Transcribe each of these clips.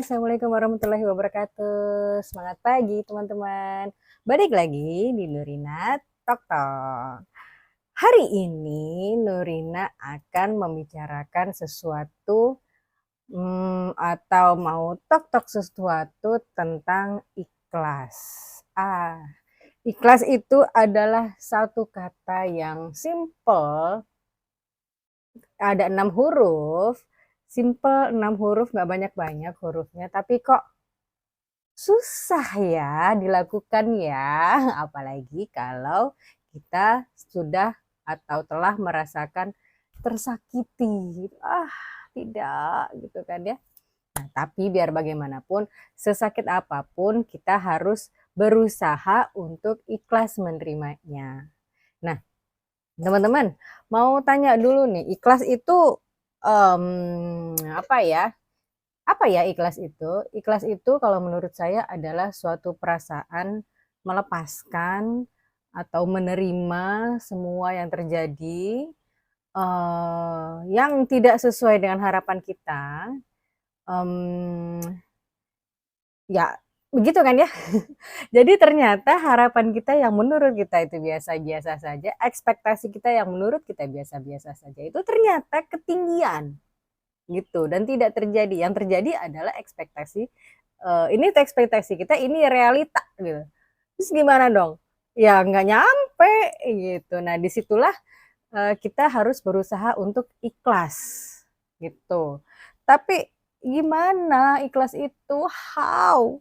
Assalamualaikum warahmatullahi wabarakatuh. Semangat pagi teman-teman. Balik lagi di Nurina Tok Tok. Hari ini Nurina akan membicarakan sesuatu atau mau tok-tok sesuatu tentang ikhlas. Ikhlas itu adalah satu kata yang simple, ada 6 huruf, simple 6 huruf, nggak banyak-banyak hurufnya, tapi kok susah ya dilakukan ya, apalagi kalau kita sudah atau telah merasakan tersakiti. Tidak gitu kan ya. Nah, tapi biar bagaimanapun, sesakit apapun kita harus berusaha untuk ikhlas menerimanya. Nah, teman-teman, mau tanya dulu nih, ikhlas itu apa ya? Apa ya ikhlas itu? Ikhlas itu kalau menurut saya adalah suatu perasaan melepaskan atau menerima semua yang terjadi, yang tidak sesuai dengan harapan kita, ya begitu kan ya. Jadi ternyata harapan kita yang menurut kita itu biasa-biasa saja, ekspektasi kita yang menurut kita biasa-biasa saja, itu ternyata ketinggian gitu dan tidak terjadi. Yang terjadi adalah ekspektasi, ini ekspektasi kita, ini realita gitu. Terus gimana dong? Ya nggak nyampe gitu. Nah disitulah kita harus berusaha untuk ikhlas gitu. Tapi gimana ikhlas itu? How?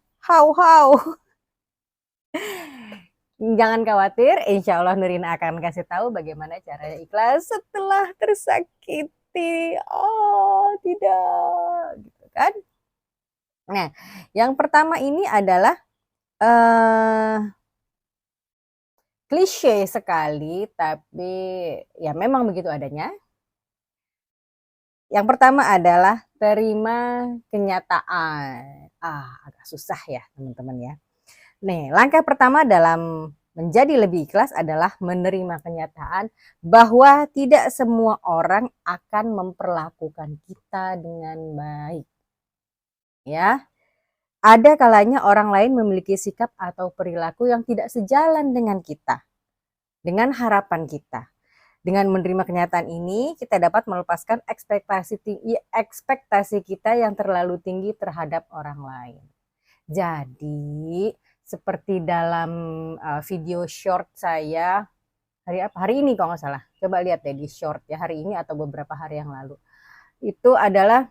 Jangan khawatir, insya Allah Nurina akan kasih tahu bagaimana caranya ikhlas setelah tersakiti. Oh, tidak, gitu kan? Nah, yang pertama ini adalah klise sekali, tapi ya memang begitu adanya. Yang pertama adalah terima kenyataan. Agak susah ya teman-teman ya. Nih, langkah pertama dalam menjadi lebih ikhlas adalah menerima kenyataan bahwa tidak semua orang akan memperlakukan kita dengan baik. Ya, ada kalanya orang lain memiliki sikap atau perilaku yang tidak sejalan dengan kita, dengan harapan kita. Dengan menerima kenyataan ini, kita dapat melepaskan ekspektasi kita yang terlalu tinggi terhadap orang lain. Jadi, seperti dalam video short saya hari ini kalau nggak salah, coba lihat deh di short ya hari ini atau beberapa hari yang lalu, itu adalah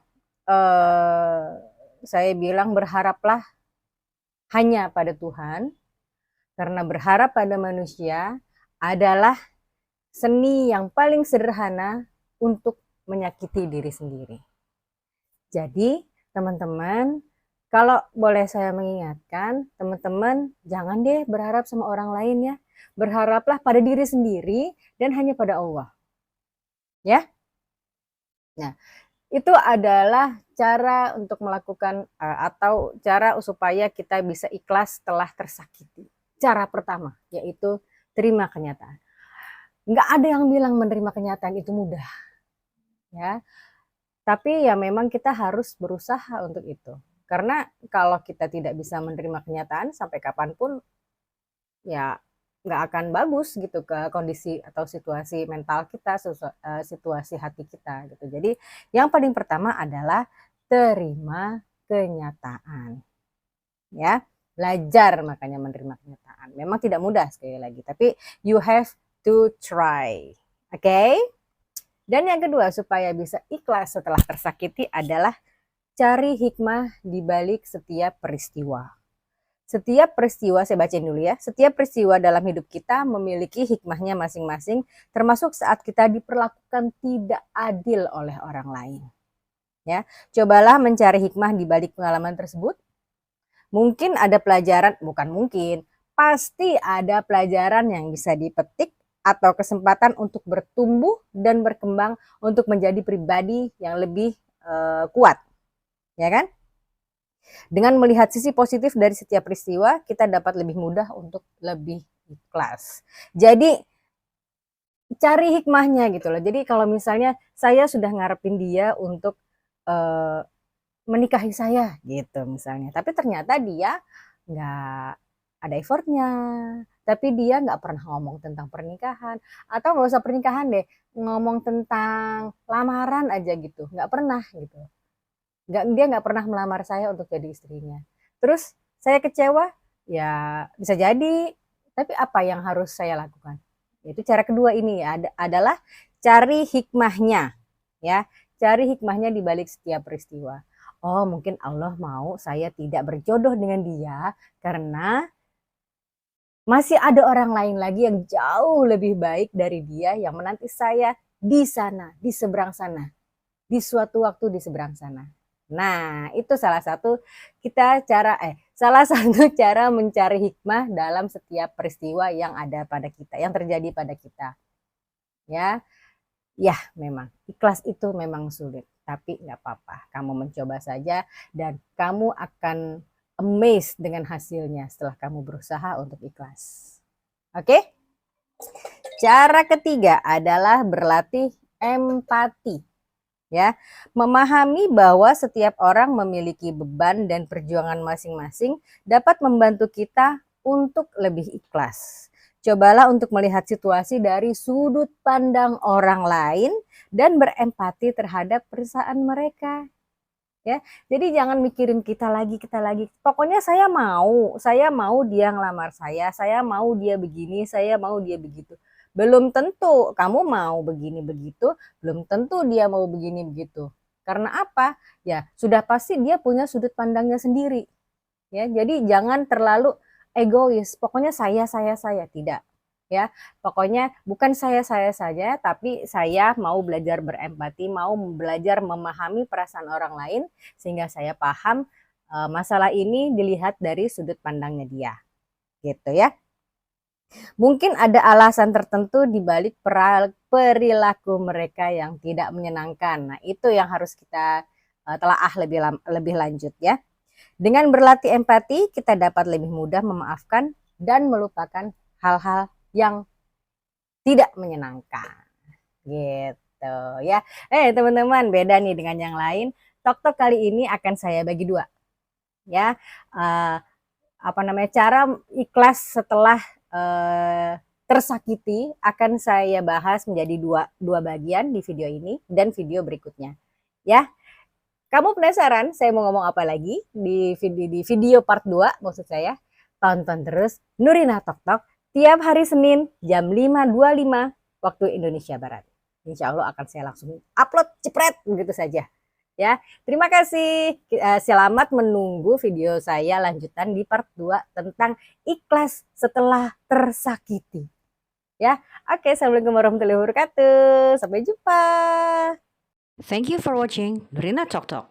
saya bilang berharaplah hanya pada Tuhan, karena berharap pada manusia adalah seni yang paling sederhana untuk menyakiti diri sendiri. Jadi teman-teman, kalau boleh saya mengingatkan, teman-teman jangan deh berharap sama orang lain ya. Berharaplah pada diri sendiri dan hanya pada Allah. Ya. Nah, itu adalah cara untuk melakukan atau cara supaya kita bisa ikhlas setelah tersakiti. Cara pertama yaitu terima kenyataan. Nggak ada yang bilang menerima kenyataan itu mudah. Ya. Tapi ya memang kita harus berusaha untuk itu. Karena kalau kita tidak bisa menerima kenyataan sampai kapanpun ya nggak akan bagus gitu ke kondisi atau situasi mental kita, situasi hati kita gitu. Jadi yang paling pertama adalah terima kenyataan. Ya, belajar makanya menerima kenyataan. Memang tidak mudah sekali lagi, tapi you have to try. Oke? Dan yang kedua supaya bisa ikhlas setelah tersakiti adalah cari hikmah di balik setiap peristiwa. Setiap peristiwa, saya bacain dulu ya, setiap peristiwa dalam hidup kita memiliki hikmahnya masing-masing, termasuk saat kita diperlakukan tidak adil oleh orang lain. Ya, cobalah mencari hikmah di balik pengalaman tersebut. Mungkin ada pelajaran, bukan mungkin, pasti ada pelajaran yang bisa dipetik atau kesempatan untuk bertumbuh dan berkembang untuk menjadi pribadi yang lebih kuat. Ya kan? Dengan melihat sisi positif dari setiap peristiwa, kita dapat lebih mudah untuk lebih ikhlas. Jadi cari hikmahnya gitu loh. Jadi kalau misalnya saya sudah ngarepin dia untuk menikahi saya gitu misalnya. Tapi ternyata dia nggak ada effortnya, tapi dia nggak pernah ngomong tentang pernikahan, atau nggak usah pernikahan deh, ngomong tentang lamaran aja gitu, nggak pernah gitu. Dia nggak pernah melamar saya untuk jadi istrinya. Terus saya kecewa, ya bisa jadi. Tapi apa yang harus saya lakukan? Itu cara kedua ini ya, adalah cari hikmahnya, ya. Cari hikmahnya di balik setiap peristiwa. Oh, mungkin Allah mau saya tidak berjodoh dengan dia karena masih ada orang lain lagi yang jauh lebih baik dari dia yang menanti saya di sana, di seberang sana, di suatu waktu di seberang sana. Nah, itu salah satu salah satu cara mencari hikmah dalam setiap peristiwa yang ada pada kita, yang terjadi pada kita. Ya, ya memang ikhlas itu memang sulit, tapi nggak apa-apa. Kamu mencoba saja dan kamu akan amazed dengan hasilnya setelah kamu berusaha untuk ikhlas. Oke? Cara ketiga adalah berlatih empati. Ya, memahami bahwa setiap orang memiliki beban dan perjuangan masing-masing dapat membantu kita untuk lebih ikhlas. Cobalah untuk melihat situasi dari sudut pandang orang lain dan berempati terhadap perasaan mereka. Ya, jadi jangan mikirin kita lagi, kita lagi. Pokoknya saya mau dia ngelamar saya mau dia begini, saya mau dia begitu. Belum tentu kamu mau begini begitu, belum tentu dia mau begini begitu. Karena apa? Ya, sudah pasti dia punya sudut pandangnya sendiri. Ya, jadi jangan terlalu egois. Pokoknya saya tidak. Ya, pokoknya bukan saya saja, tapi saya mau belajar berempati, mau belajar memahami perasaan orang lain sehingga saya paham masalah ini dilihat dari sudut pandangnya dia. Gitu ya. Mungkin ada alasan tertentu di balik perilaku mereka yang tidak menyenangkan. Nah, itu yang harus kita telaah lebih lanjut ya. Dengan berlatih empati, kita dapat lebih mudah memaafkan dan melupakan hal-hal yang tidak menyenangkan. Gitu ya. Teman-teman, beda nih dengan yang lain. Tok-tok kali ini akan saya bagi dua. Ya, cara ikhlas setelah tersakiti akan saya bahas menjadi dua bagian di video ini dan video berikutnya. Ya, kamu penasaran saya mau ngomong apa lagi di video part 2 maksud saya? Tonton terus Nurina Tok Tok tiap hari Senin jam 5.25 waktu Indonesia Barat. Insya Allah akan saya langsung upload cepret begitu saja. Ya, terima kasih. Selamat menunggu video saya lanjutan di part 2 tentang ikhlas setelah tersakiti. Ya, oke. Assalamualaikum warahmatullahi wabarakatuh. Sampai jumpa. Thank you for watching Nurina Talk Talk.